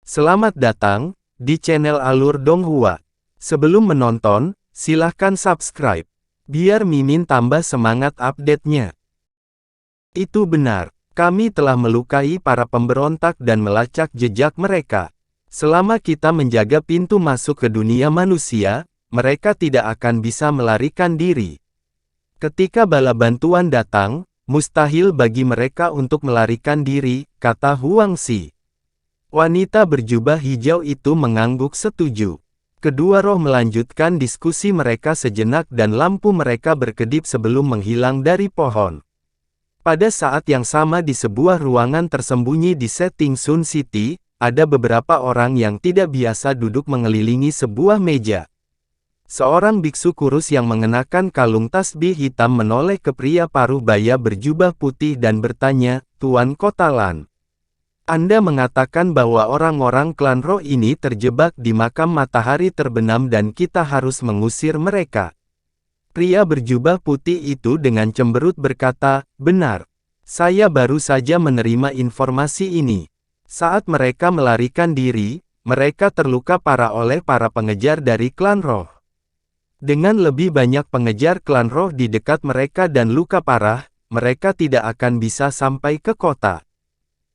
Selamat datang di channel Alur Donghua. Sebelum menonton, silahkan subscribe, biar Mimin tambah semangat update-nya. Itu benar, kami telah melukai para pemberontak dan melacak jejak mereka. Selama kita menjaga pintu masuk ke dunia manusia, mereka tidak akan bisa melarikan diri. Ketika bala bantuan datang, mustahil bagi mereka untuk melarikan diri, kata Huang Xi. Wanita berjubah hijau itu mengangguk setuju. Kedua roh melanjutkan diskusi mereka sejenak dan lampu mereka berkedip sebelum menghilang dari pohon. Pada saat yang sama di sebuah ruangan tersembunyi di setting Sun City, ada beberapa orang yang tidak biasa duduk mengelilingi sebuah meja. Seorang biksu kurus yang mengenakan kalung tasbih hitam menoleh ke pria paruh baya berjubah putih dan bertanya, "Tuan Kota Lan, Anda mengatakan bahwa orang-orang klan roh ini terjebak di makam matahari terbenam dan kita harus mengusir mereka." Pria berjubah putih itu dengan cemberut berkata, "Benar. Saya baru saja menerima informasi ini. Saat mereka melarikan diri, mereka terluka parah oleh para pengejar dari klan roh. Dengan lebih banyak pengejar klan roh di dekat mereka dan luka parah, mereka tidak akan bisa sampai ke kota.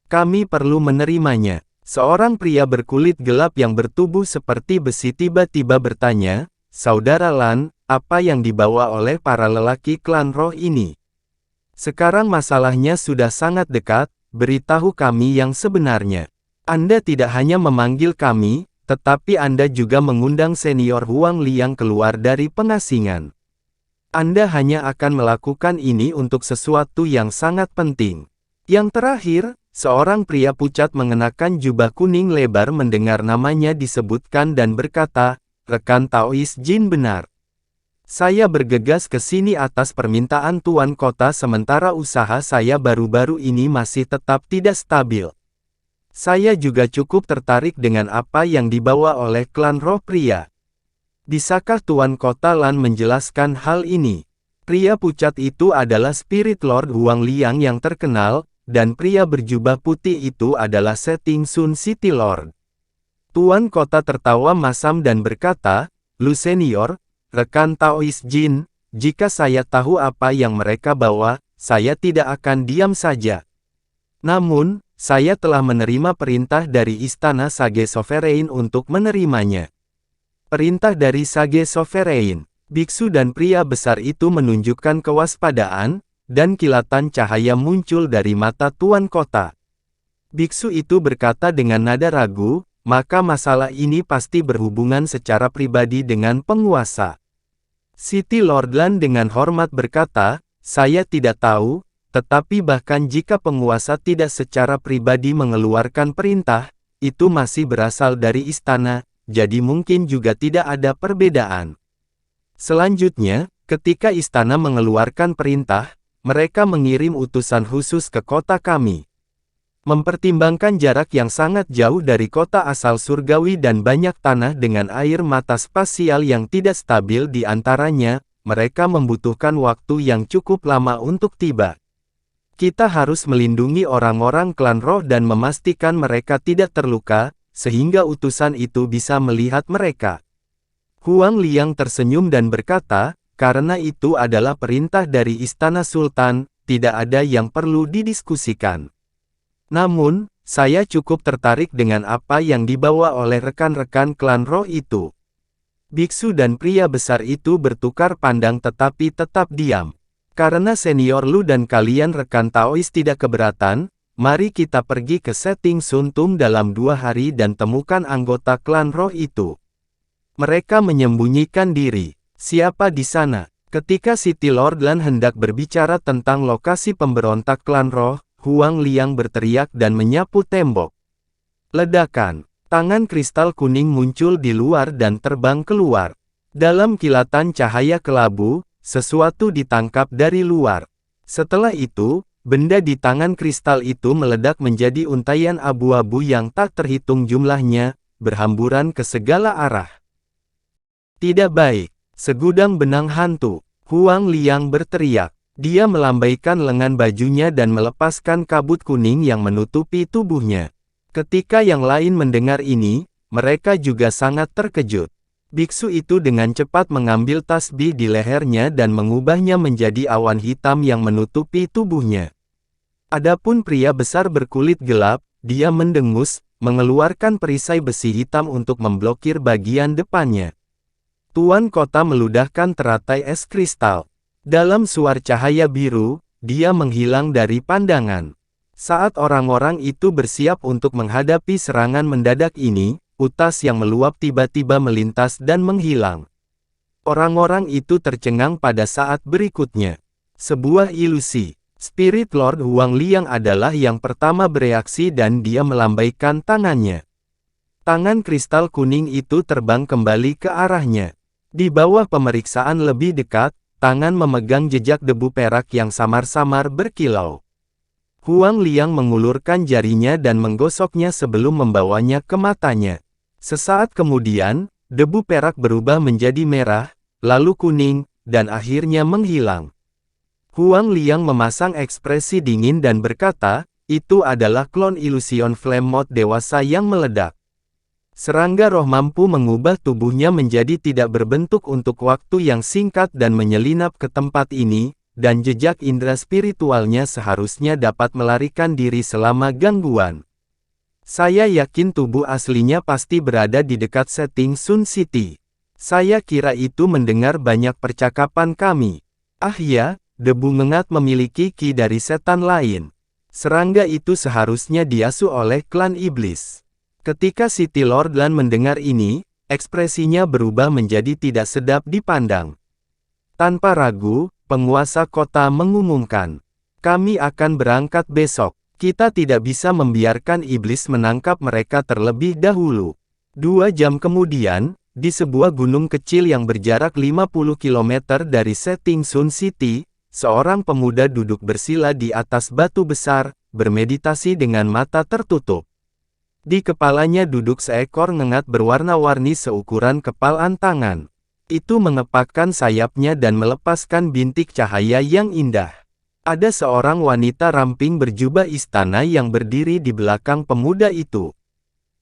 Kami perlu menerimanya." Seorang pria berkulit gelap yang bertubuh seperti besi tiba-tiba bertanya, "Saudara Lan, apa yang dibawa oleh para lelaki klan roh ini? Sekarang masalahnya sudah sangat dekat, beritahu kami yang sebenarnya. Anda tidak hanya memanggil kami, tetapi Anda juga mengundang senior Huang Liang keluar dari pengasingan. Anda hanya akan melakukan ini untuk sesuatu yang sangat penting." Yang terakhir, seorang pria pucat mengenakan jubah kuning lebar mendengar namanya disebutkan dan berkata, "Rekan Taois Jin benar. Saya bergegas ke sini atas permintaan Tuan Kota sementara usaha saya baru-baru ini masih tetap tidak stabil. Saya juga cukup tertarik dengan apa yang dibawa oleh klan roh pria. Bisakah Tuan Kota Lan menjelaskan hal ini?" Pria pucat itu adalah Spirit Lord Huang Liang yang terkenal, dan pria berjubah putih itu adalah setting Sun City Lord. Tuan Kota tertawa masam dan berkata, "Lu senior, rekan Taois Jin, jika saya tahu apa yang mereka bawa, saya tidak akan diam saja. Namun, saya telah menerima perintah dari Istana Sage Sovereign untuk menerimanya." Perintah dari Sage Sovereign. Biksu dan pria besar itu menunjukkan kewaspadaan, dan kilatan cahaya muncul dari mata Tuan Kota. Biksu itu berkata dengan nada ragu, "Maka masalah ini pasti berhubungan secara pribadi dengan penguasa." City Lord Lan dengan hormat berkata, "Saya tidak tahu, tetapi bahkan jika penguasa tidak secara pribadi mengeluarkan perintah, itu masih berasal dari istana, jadi mungkin juga tidak ada perbedaan. Selanjutnya, ketika istana mengeluarkan perintah, mereka mengirim utusan khusus ke kota kami. Mempertimbangkan jarak yang sangat jauh dari kota asal surgawi dan banyak tanah dengan air mata spasial yang tidak stabil di antaranya, mereka membutuhkan waktu yang cukup lama untuk tiba. Kita harus melindungi orang-orang klan roh dan memastikan mereka tidak terluka, sehingga utusan itu bisa melihat mereka." Huang Liang tersenyum dan berkata, "Karena itu adalah perintah dari Istana Sultan, tidak ada yang perlu didiskusikan. Namun, saya cukup tertarik dengan apa yang dibawa oleh rekan-rekan klan roh itu." Biksu dan pria besar itu bertukar pandang tetapi tetap diam. "Karena senior Lu dan kalian rekan Taois tidak keberatan, mari kita pergi ke setting Sun Tung dalam 2 hari dan temukan anggota klan roh itu. Mereka menyembunyikan diri. Siapa di sana?" Ketika City Lord Lan hendak berbicara tentang lokasi pemberontak klan roh, Huang Liang berteriak dan menyapu tembok. Ledakan. Tangan kristal kuning muncul di luar dan terbang keluar. Dalam kilatan cahaya kelabu, sesuatu ditangkap dari luar. Setelah itu, benda di tangan kristal itu meledak menjadi untaian abu-abu yang tak terhitung jumlahnya, berhamburan ke segala arah. "Tidak baik. Segudang benang hantu." Huang Liang berteriak. Dia melambaikan lengan bajunya dan melepaskan kabut kuning yang menutupi tubuhnya. Ketika yang lain mendengar ini, mereka juga sangat terkejut. Biksu itu dengan cepat mengambil tasbih di lehernya dan mengubahnya menjadi awan hitam yang menutupi tubuhnya. Adapun pria besar berkulit gelap, dia mendengus, mengeluarkan perisai besi hitam untuk memblokir bagian depannya. Tuan kota meludahkan teratai es kristal. Dalam suar cahaya biru, dia menghilang dari pandangan. Saat orang-orang itu bersiap untuk menghadapi serangan mendadak ini, utas yang meluap tiba-tiba melintas dan menghilang. Orang-orang itu tercengang pada saat berikutnya. Sebuah ilusi. Spirit Lord Huang Liang adalah yang pertama bereaksi dan dia melambaikan tangannya. Tangan kristal kuning itu terbang kembali ke arahnya. Di bawah pemeriksaan lebih dekat, tangan memegang jejak debu perak yang samar-samar berkilau. Huang Liang mengulurkan jarinya dan menggosoknya sebelum membawanya ke matanya. Sesaat kemudian, debu perak berubah menjadi merah, lalu kuning, dan akhirnya menghilang. Huang Liang memasang ekspresi dingin dan berkata, itu adalah klon ilusion Flame Mode dewasa yang meledak. Serangga roh mampu mengubah tubuhnya menjadi tidak berbentuk untuk waktu yang singkat dan menyelinap ke tempat ini, dan jejak indera spiritualnya seharusnya dapat melarikan diri selama gangguan. Saya yakin tubuh aslinya pasti berada di dekat setting Sun City. Saya kira itu mendengar banyak percakapan kami. Ah ya, debu mengat memiliki ki dari setan lain. Serangga itu seharusnya diasuh oleh klan iblis. Ketika City Lord Lan mendengar ini, ekspresinya berubah menjadi tidak sedap dipandang. Tanpa ragu, penguasa kota mengumumkan, kami akan berangkat besok. Kita tidak bisa membiarkan iblis menangkap mereka terlebih dahulu. 2 jam kemudian, di sebuah gunung kecil yang berjarak 50 km dari setting Sun City, seorang pemuda duduk bersila di atas batu besar, bermeditasi dengan mata tertutup. Di kepalanya duduk seekor ngengat berwarna-warni seukuran kepalan tangan. Itu mengepakkan sayapnya dan melepaskan bintik cahaya yang indah. Ada seorang wanita ramping berjubah istana yang berdiri di belakang pemuda itu.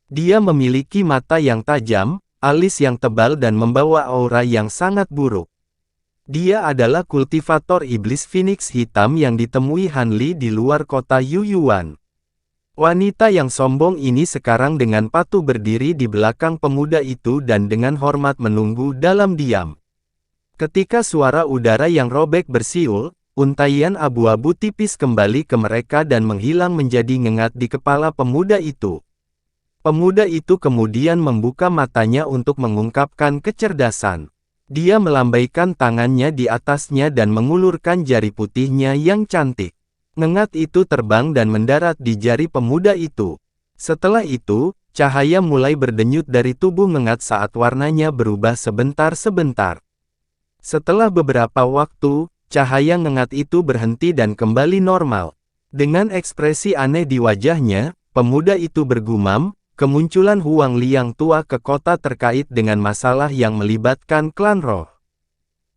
Dia memiliki mata yang tajam, alis yang tebal dan membawa aura yang sangat buruk. Dia adalah kultivator iblis Phoenix hitam yang ditemui Han Li di luar kota Yuyuan. Wanita yang sombong ini sekarang dengan patuh berdiri di belakang pemuda itu dan dengan hormat menunggu dalam diam. Ketika suara udara yang robek bersiul, untaian abu-abu tipis kembali ke mereka dan menghilang menjadi ngengat di kepala pemuda itu. Pemuda itu kemudian membuka matanya untuk mengungkapkan kecerdasan. Dia melambaikan tangannya di atasnya dan mengulurkan jari putihnya yang cantik. Ngengat itu terbang dan mendarat di jari pemuda itu. Setelah itu, cahaya mulai berdenyut dari tubuh ngengat saat warnanya berubah sebentar-sebentar. Setelah beberapa waktu, cahaya ngengat itu berhenti dan kembali normal. Dengan ekspresi aneh di wajahnya, pemuda itu bergumam, kemunculan Huang Liang tua ke kota terkait dengan masalah yang melibatkan klan roh.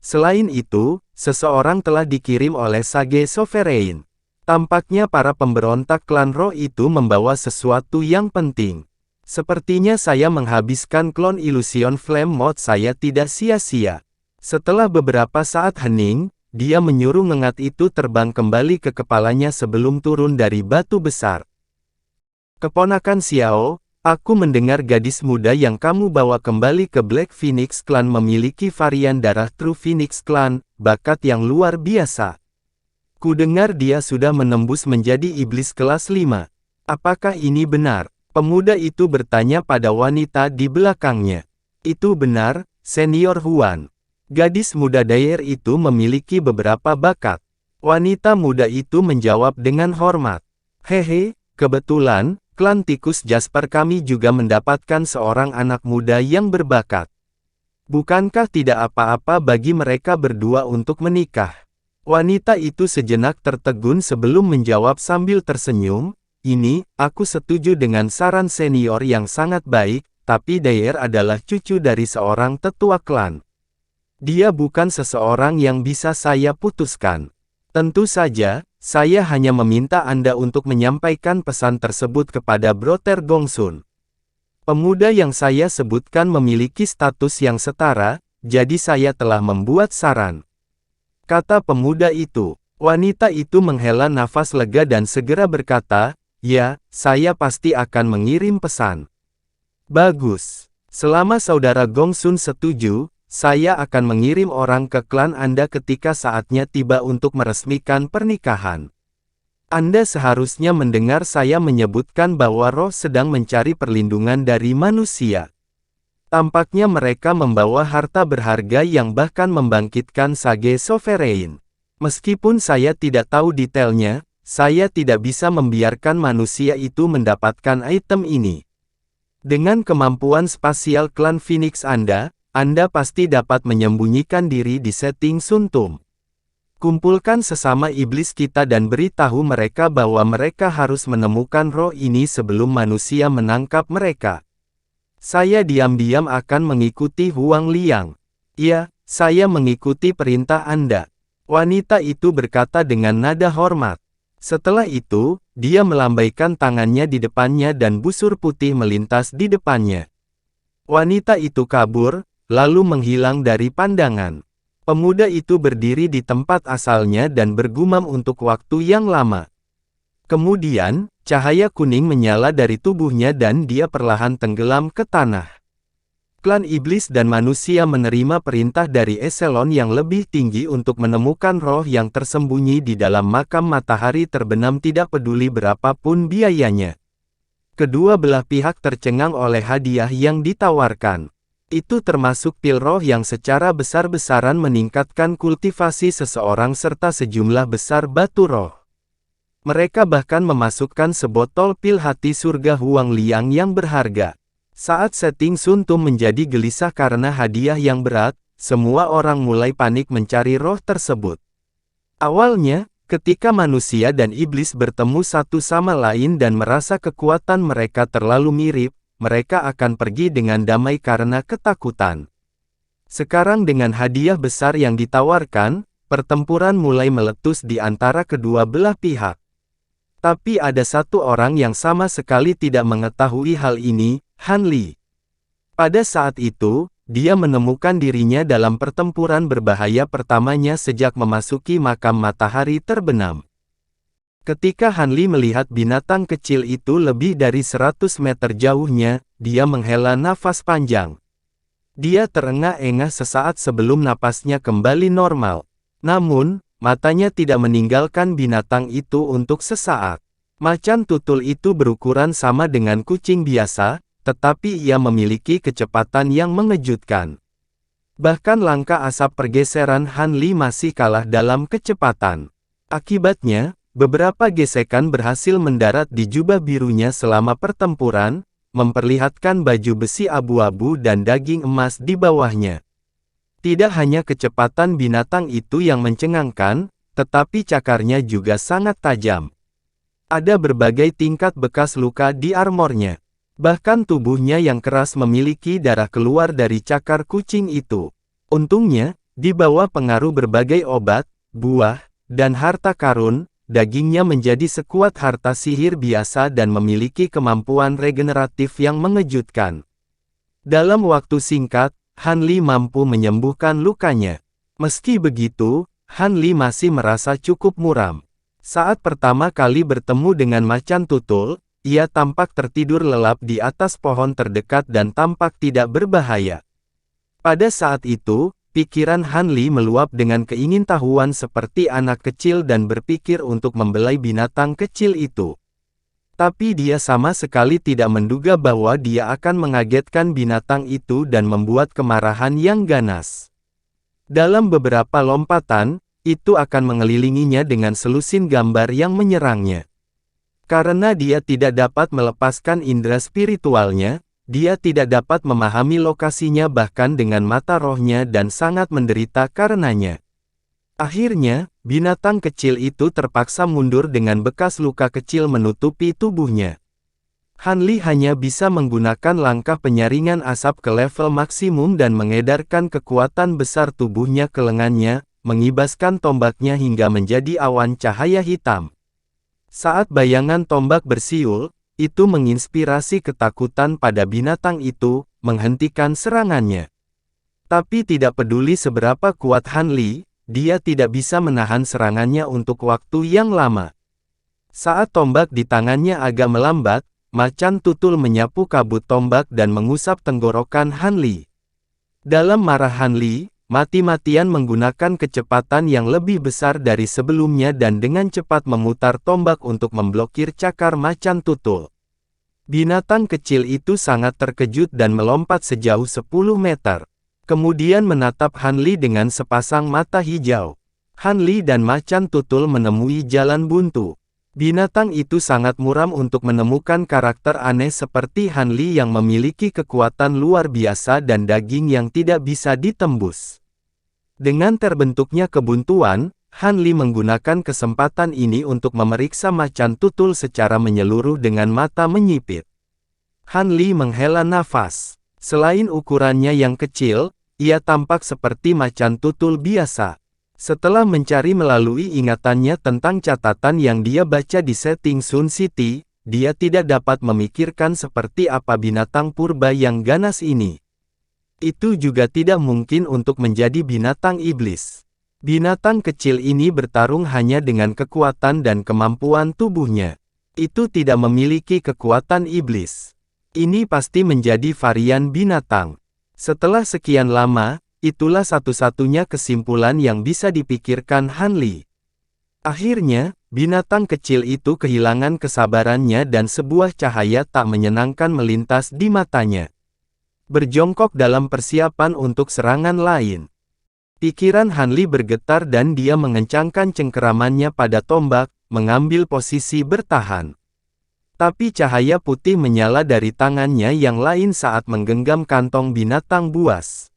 Selain itu, seseorang telah dikirim oleh Sage Sovereign. Tampaknya para pemberontak klan roh itu membawa sesuatu yang penting. Sepertinya saya menghabiskan klon ilusion Flame Mode saya tidak sia-sia. Setelah beberapa saat hening, dia menyuruh ngengat itu terbang kembali ke kepalanya sebelum turun dari batu besar. Keponakan Xiao, aku mendengar gadis muda yang kamu bawa kembali ke Black Phoenix Clan memiliki varian darah True Phoenix Clan, bakat yang luar biasa. Kudengar dia sudah menembus menjadi iblis kelas 5. Apakah ini benar? Pemuda itu bertanya pada wanita di belakangnya. Itu benar, Senior Huan. Gadis muda Daer itu memiliki beberapa bakat. Wanita muda itu menjawab dengan hormat. Hehe, kebetulan, klan tikus Jasper kami juga mendapatkan seorang anak muda yang berbakat. Bukankah tidak apa-apa bagi mereka berdua untuk menikah? Wanita itu sejenak tertegun sebelum menjawab sambil tersenyum, ini, aku setuju dengan saran senior yang sangat baik, tapi Daer adalah cucu dari seorang tetua klan. Dia bukan seseorang yang bisa saya putuskan. Tentu saja, saya hanya meminta Anda untuk menyampaikan pesan tersebut kepada Brother Gongsun. Pemuda yang saya sebutkan memiliki status yang setara, jadi saya telah membuat saran. Kata pemuda itu. Wanita itu menghela nafas lega dan segera berkata, ya, saya pasti akan mengirim pesan. Bagus. Selama saudara Gongsun setuju, saya akan mengirim orang ke klan Anda ketika saatnya tiba untuk meresmikan pernikahan. Anda seharusnya mendengar saya menyebutkan bahwa roh sedang mencari perlindungan dari manusia. Tampaknya mereka membawa harta berharga yang bahkan membangkitkan Sage Sovereign. Meskipun saya tidak tahu detailnya, saya tidak bisa membiarkan manusia itu mendapatkan item ini. Dengan kemampuan spasial klan Phoenix Anda pasti dapat menyembunyikan diri di setting Suntum. Kumpulkan sesama iblis kita dan beritahu mereka bahwa mereka harus menemukan roh ini sebelum manusia menangkap mereka. Saya diam-diam akan mengikuti Huang Liang. Ya, saya mengikuti perintah Anda. Wanita itu berkata dengan nada hormat. Setelah itu, dia melambaikan tangannya di depannya dan busur putih melintas di depannya. Wanita itu kabur, lalu menghilang dari pandangan. Pemuda itu berdiri di tempat asalnya dan bergumam untuk waktu yang lama. Kemudian, cahaya kuning menyala dari tubuhnya dan dia perlahan tenggelam ke tanah. Klan iblis dan manusia menerima perintah dari eselon yang lebih tinggi untuk menemukan roh yang tersembunyi di dalam makam matahari terbenam tidak peduli berapapun biayanya. Kedua belah pihak tercengang oleh hadiah yang ditawarkan. Itu termasuk pil roh yang secara besar-besaran meningkatkan kultivasi seseorang serta sejumlah besar batu roh. Mereka bahkan memasukkan sebotol pil hati surga Huang Liang yang berharga. Saat setting Suntum menjadi gelisah karena hadiah yang berat, semua orang mulai panik mencari roh tersebut. Awalnya, ketika manusia dan iblis bertemu satu sama lain dan merasa kekuatan mereka terlalu mirip, mereka akan pergi dengan damai karena ketakutan. Sekarang dengan hadiah besar yang ditawarkan, pertempuran mulai meletus di antara kedua belah pihak. Tapi ada satu orang yang sama sekali tidak mengetahui hal ini, Han Li. Pada saat itu, dia menemukan dirinya dalam pertempuran berbahaya pertamanya sejak memasuki makam matahari terbenam. Ketika Han Li melihat binatang kecil itu lebih dari 100 meter jauhnya, dia menghela nafas panjang. Dia terengah-engah sesaat sebelum napasnya kembali normal. Namun, matanya tidak meninggalkan binatang itu untuk sesaat. Macan tutul itu berukuran sama dengan kucing biasa, tetapi ia memiliki kecepatan yang mengejutkan. Bahkan langkah asap pergeseran Han Li masih kalah dalam kecepatan. Akibatnya, beberapa gesekan berhasil mendarat di jubah birunya selama pertempuran, memperlihatkan baju besi abu-abu dan daging emas di bawahnya. Tidak hanya kecepatan binatang itu yang mencengangkan, tetapi cakarnya juga sangat tajam. Ada berbagai tingkat bekas luka di armornya. Bahkan tubuhnya yang keras memiliki darah keluar dari cakar kucing itu. Untungnya, di bawah pengaruh berbagai obat, buah, dan harta karun, dagingnya menjadi sekuat harta sihir biasa dan memiliki kemampuan regeneratif yang mengejutkan. Dalam waktu singkat, Han Li mampu menyembuhkan lukanya. Meski begitu, Han Li masih merasa cukup muram. Saat pertama kali bertemu dengan macan tutul, ia tampak tertidur lelap di atas pohon terdekat dan tampak tidak berbahaya. Pada saat itu, pikiran Han Li meluap dengan keingintahuan seperti anak kecil dan berpikir untuk membelai binatang kecil itu. Tapi dia sama sekali tidak menduga bahwa dia akan mengagetkan binatang itu dan membuat kemarahan yang ganas. Dalam beberapa lompatan, itu akan mengelilinginya dengan selusin gambar yang menyerangnya. Karena dia tidak dapat melepaskan indera spiritualnya, dia tidak dapat memahami lokasinya bahkan dengan mata rohnya dan sangat menderita karenanya. Akhirnya, binatang kecil itu terpaksa mundur dengan bekas luka kecil menutupi tubuhnya. Han Li hanya bisa menggunakan langkah penyaringan asap ke level maksimum dan mengedarkan kekuatan besar tubuhnya ke lengannya, mengibaskan tombaknya hingga menjadi awan cahaya hitam. Saat bayangan tombak bersiul, itu menginspirasi ketakutan pada binatang itu, menghentikan serangannya. Tapi tidak peduli seberapa kuat Han Li, dia tidak bisa menahan serangannya untuk waktu yang lama. Saat tombak di tangannya agak melambat, macan tutul menyapu kabut tombak dan mengusap tenggorokan Han Li. Dalam marah Han Li, mati-matian menggunakan kecepatan yang lebih besar dari sebelumnya dan dengan cepat memutar tombak untuk memblokir cakar macan tutul. Binatang kecil itu sangat terkejut dan melompat sejauh 10 meter. Kemudian menatap Han Li dengan sepasang mata hijau. Han Li dan macan tutul menemui jalan buntu. Binatang itu sangat muram untuk menemukan karakter aneh seperti Han Li yang memiliki kekuatan luar biasa dan daging yang tidak bisa ditembus. Dengan terbentuknya kebuntuan, Han Li menggunakan kesempatan ini untuk memeriksa macan tutul secara menyeluruh dengan mata menyipit. Han Li menghela nafas. Selain ukurannya yang kecil, ia tampak seperti macan tutul biasa. Setelah mencari melalui ingatannya tentang catatan yang dia baca di setting Sun City, dia tidak dapat memikirkan seperti apa binatang purba yang ganas ini. Itu juga tidak mungkin untuk menjadi binatang iblis. Binatang kecil ini bertarung hanya dengan kekuatan dan kemampuan tubuhnya. Itu tidak memiliki kekuatan iblis. Ini pasti menjadi varian binatang. Setelah sekian lama, itulah satu-satunya kesimpulan yang bisa dipikirkan Han Li. Akhirnya, binatang kecil itu kehilangan kesabarannya dan sebuah cahaya tak menyenangkan melintas di matanya. Berjongkok dalam persiapan untuk serangan lain. Pikiran Han Li bergetar dan dia mengencangkan cengkeramannya pada tombak, mengambil posisi bertahan. Tapi cahaya putih menyala dari tangannya yang lain saat menggenggam kantong binatang buas.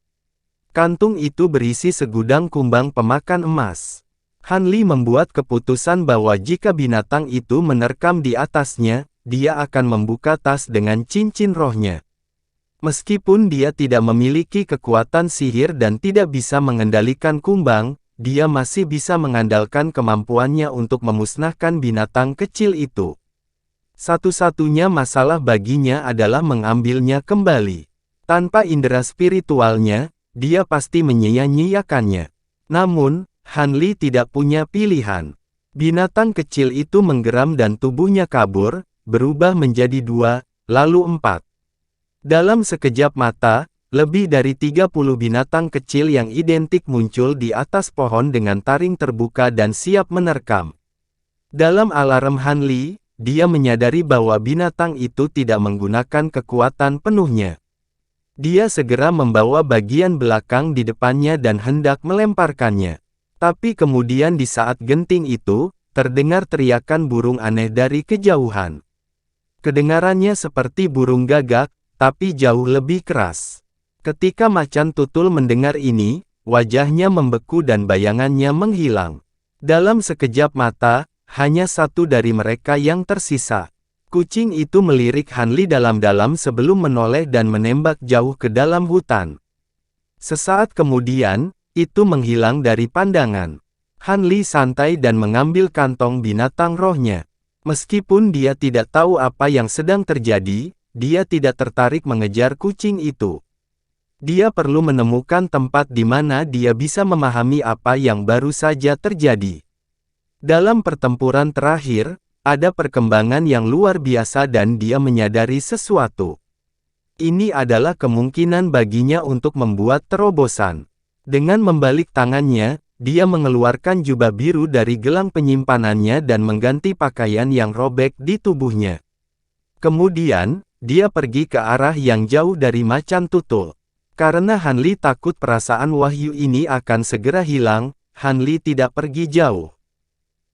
Kantung itu berisi segudang kumbang pemakan emas. Han Li membuat keputusan bahwa jika binatang itu menerkam di atasnya, dia akan membuka tas dengan cincin rohnya. Meskipun dia tidak memiliki kekuatan sihir dan tidak bisa mengendalikan kumbang, dia masih bisa mengandalkan kemampuannya untuk memusnahkan binatang kecil itu. Satu-satunya masalah baginya adalah mengambilnya kembali. Tanpa indera spiritualnya, dia pasti menyia-nyiakannya. Namun, Han Li tidak punya pilihan. Binatang kecil itu menggeram dan tubuhnya kabur, berubah menjadi 2, lalu 4. Dalam sekejap mata, lebih dari 30 binatang kecil yang identik muncul di atas pohon dengan taring terbuka dan siap menerkam. Dalam alarm Han Li, dia menyadari bahwa binatang itu tidak menggunakan kekuatan penuhnya. Dia segera membawa bagian belakang di depannya dan hendak melemparkannya. Tapi kemudian di saat genting itu, terdengar teriakan burung aneh dari kejauhan. Kedengarannya seperti burung gagak, tapi jauh lebih keras. Ketika macan tutul mendengar ini, wajahnya membeku dan bayangannya menghilang. Dalam sekejap mata, hanya satu dari mereka yang tersisa. Kucing itu melirik Han Li dalam-dalam sebelum menoleh dan menembak jauh ke dalam hutan. Sesaat kemudian, itu menghilang dari pandangan. Han Li santai dan mengambil kantong binatang rohnya. Meskipun dia tidak tahu apa yang sedang terjadi, dia tidak tertarik mengejar kucing itu. Dia perlu menemukan tempat di mana dia bisa memahami apa yang baru saja terjadi. Dalam pertempuran terakhir, ada perkembangan yang luar biasa dan dia menyadari sesuatu. Ini adalah kemungkinan baginya untuk membuat terobosan. Dengan membalik tangannya, dia mengeluarkan jubah biru dari gelang penyimpanannya dan mengganti pakaian yang robek di tubuhnya. Kemudian, dia pergi ke arah yang jauh dari macan tutul. Karena Han Li takut perasaan wahyu ini akan segera hilang, Han Li tidak pergi jauh.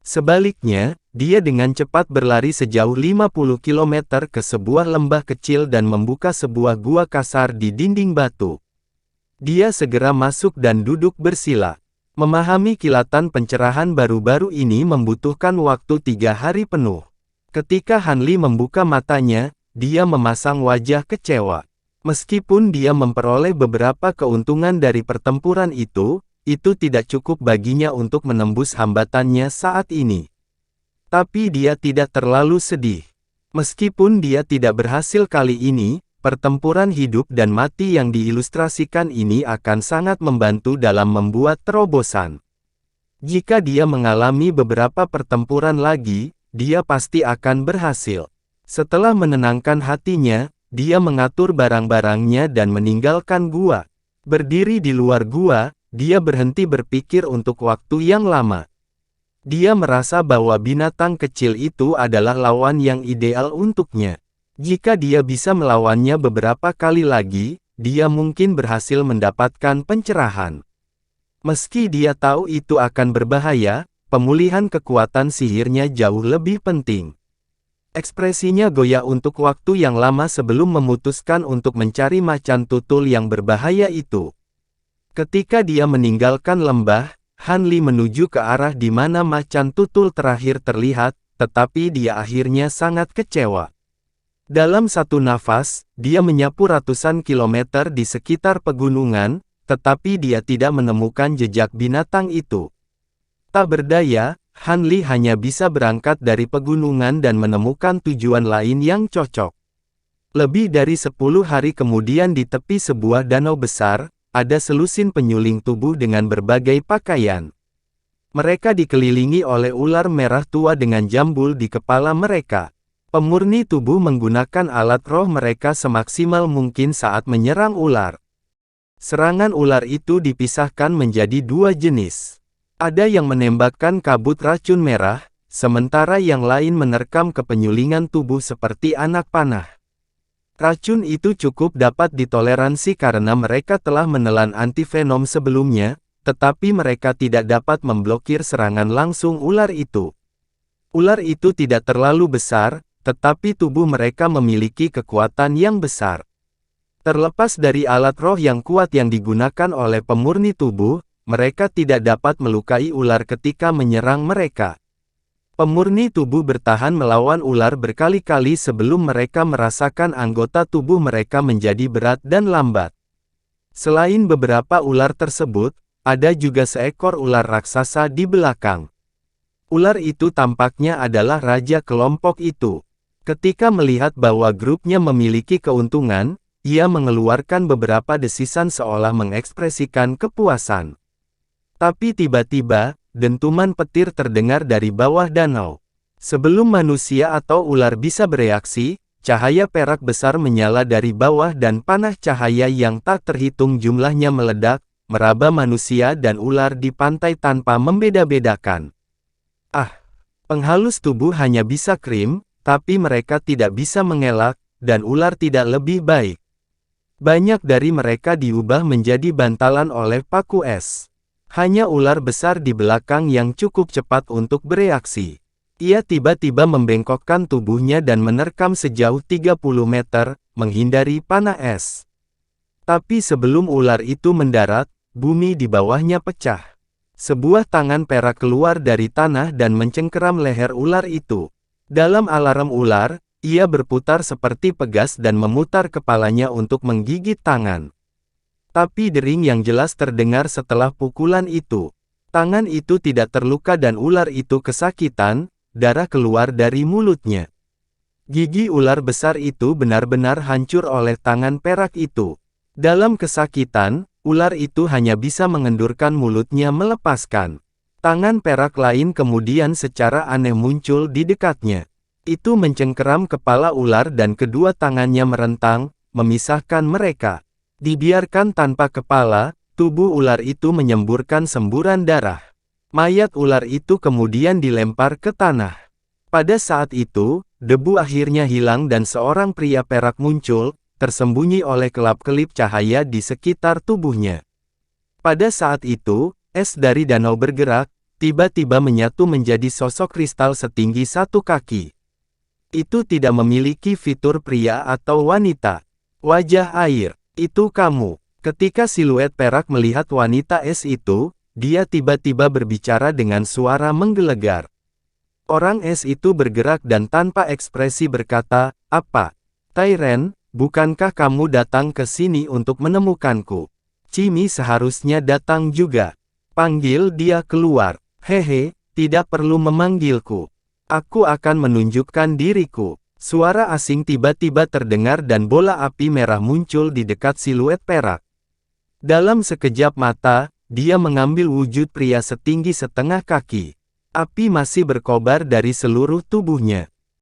Sebaliknya, dia dengan cepat berlari sejauh 50 km ke sebuah lembah kecil dan membuka sebuah gua kasar di dinding batu. Dia segera masuk dan duduk bersila. Memahami kilatan pencerahan baru-baru ini membutuhkan waktu 3 hari penuh. Ketika Han Li membuka matanya, dia memasang wajah kecewa. Meskipun dia memperoleh beberapa keuntungan dari pertempuran itu, itu tidak cukup baginya untuk menembus hambatannya saat ini. Tapi dia tidak terlalu sedih. Meskipun dia tidak berhasil kali ini, pertempuran hidup dan mati yang diilustrasikan ini akan sangat membantu dalam membuat terobosan. Jika dia mengalami beberapa pertempuran lagi, dia pasti akan berhasil. Setelah menenangkan hatinya, dia mengatur barang-barangnya dan meninggalkan gua. Berdiri di luar gua, dia berhenti berpikir untuk waktu yang lama. Dia merasa bahwa binatang kecil itu adalah lawan yang ideal untuknya. Jika dia bisa melawannya beberapa kali lagi, dia mungkin berhasil mendapatkan pencerahan. Meski dia tahu itu akan berbahaya, pemulihan kekuatan sihirnya jauh lebih penting. Ekspresinya goyah untuk waktu yang lama sebelum memutuskan untuk mencari macan tutul yang berbahaya itu. Ketika dia meninggalkan lembah, Han Li menuju ke arah di mana macan tutul terakhir terlihat, tetapi dia akhirnya sangat kecewa. Dalam satu nafas, dia menyapu ratusan kilometer di sekitar pegunungan, tetapi dia tidak menemukan jejak binatang itu. Tak berdaya, Han Li hanya bisa berangkat dari pegunungan dan menemukan tujuan lain yang cocok. Lebih dari 10 hari kemudian di tepi sebuah danau besar, ada selusin penyuling tubuh dengan berbagai pakaian. Mereka dikelilingi oleh ular merah tua dengan jambul di kepala mereka. Pemurni tubuh menggunakan alat roh mereka semaksimal mungkin saat menyerang ular. Serangan ular itu dipisahkan menjadi dua jenis. Ada yang menembakkan kabut racun merah, sementara yang lain menerkam ke penyulingan tubuh seperti anak panah. Racun itu cukup dapat ditoleransi karena mereka telah menelan antivenom sebelumnya, tetapi mereka tidak dapat memblokir serangan langsung ular itu. Ular itu tidak terlalu besar, tetapi tubuh mereka memiliki kekuatan yang besar. Terlepas dari alat roh yang kuat yang digunakan oleh pemurni tubuh, mereka tidak dapat melukai ular ketika menyerang mereka. Pemurni tubuh bertahan melawan ular berkali-kali sebelum mereka merasakan anggota tubuh mereka menjadi berat dan lambat. Selain beberapa ular tersebut, ada juga seekor ular raksasa di belakang. Ular itu tampaknya adalah raja kelompok itu. Ketika melihat bahwa grupnya memiliki keuntungan, ia mengeluarkan beberapa desisan seolah mengekspresikan kepuasan. Tapi tiba-tiba, dentuman petir terdengar dari bawah danau. Sebelum manusia atau ular bisa bereaksi, cahaya perak besar menyala dari bawah dan panah cahaya yang tak terhitung jumlahnya meledak, meraba manusia dan ular di pantai tanpa membeda-bedakan. Penghalus tubuh hanya bisa krim, tapi mereka tidak bisa mengelak, dan ular tidak lebih baik. Banyak dari mereka diubah menjadi bantalan oleh paku es. Hanya ular besar di belakang yang cukup cepat untuk bereaksi. Ia tiba-tiba membengkokkan tubuhnya dan menerkam sejauh 30 meter, menghindari panah es. Tapi sebelum ular itu mendarat, bumi di bawahnya pecah. Sebuah tangan perak keluar dari tanah dan mencengkeram leher ular itu. Dalam alarm ular, ia berputar seperti pegas dan memutar kepalanya untuk menggigit tangan. Tapi dering yang jelas terdengar setelah pukulan itu. Tangan itu tidak terluka dan ular itu kesakitan, darah keluar dari mulutnya. Gigi ular besar itu benar-benar hancur oleh tangan perak itu. Dalam kesakitan, ular itu hanya bisa mengendurkan mulutnya melepaskan. Tangan perak lain kemudian secara aneh muncul di dekatnya. Itu mencengkeram kepala ular dan kedua tangannya merentang, memisahkan mereka. Dibiarkan tanpa kepala, tubuh ular itu menyemburkan semburan darah. Mayat ular itu kemudian dilempar ke tanah. Pada saat itu, debu akhirnya hilang dan seorang pria perak muncul, tersembunyi oleh kelap-kelip cahaya di sekitar tubuhnya. Pada saat itu, es dari danau bergerak, tiba-tiba menyatu menjadi sosok kristal setinggi 1 kaki. Itu tidak memiliki fitur pria atau wanita. Wajah air. Itu kamu. Ketika siluet perak melihat wanita es itu, dia tiba-tiba berbicara dengan suara menggelegar. Orang es itu bergerak dan tanpa ekspresi berkata, "Apa? Tairen, bukankah kamu datang ke sini untuk menemukanku? Cimi seharusnya datang juga." Panggil dia keluar. Hehe, tidak perlu memanggilku. Aku akan menunjukkan diriku. Suara asing tiba-tiba terdengar dan bola api merah muncul di dekat siluet perak. Dalam sekejap mata, dia mengambil wujud pria setinggi setengah kaki. Api masih berkobar dari seluruh tubuhnya.